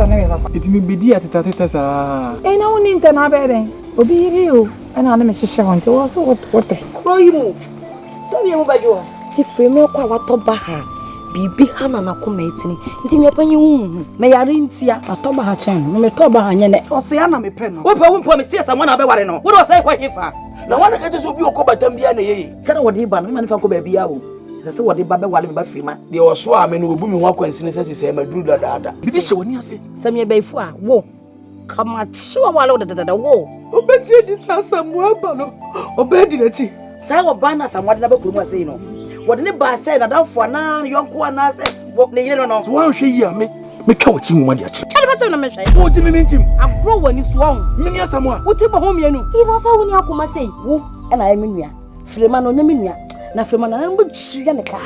so na me papa. It me bedi ateta sa. Eh na woni nte na be den. Obi ri o. Ana na me hihye ho nte wo so what. Kro yi mu. Sabi mu bajo. Ti frame kwa watoba ha. Bibi hana na koma etini. Nti me panyi hu. Me yare ntia. Atoba ha chen. Me toba ha nyene. O se ana me pe no. Wo pe wo mpo me sie sa mo na be ware no. Wo do say kwa hifa. Na wana ka je so bi okoba tambia na yeye. Kada wodi ba no me manifa ko ba bia o. Se wodi ba be wale me ba frima. De o so a me no obu mi ho akwansi ne se maduru dada. Bibi hye woni ase. Samye baifu a wo. Kama chiwa wale dada wo. Obeji di sasa mu aba no. Obedi na ti. Sai wo ba na samwade na ba kuru mu ase no. Wodi ne ba sai na danfo na yonko ana se wo ne yire no. So wan hwe yi a me twa wachi mu de achi. Chale ba twa na me hwe. Wo ti me mintim. Agro wani so won. Me ni asamo a. Wo ti ba ho mienu. Ibo sa woni akoma sei. Wo na ya menua. Frema no na menua. Na frema na mbu twa ne ka.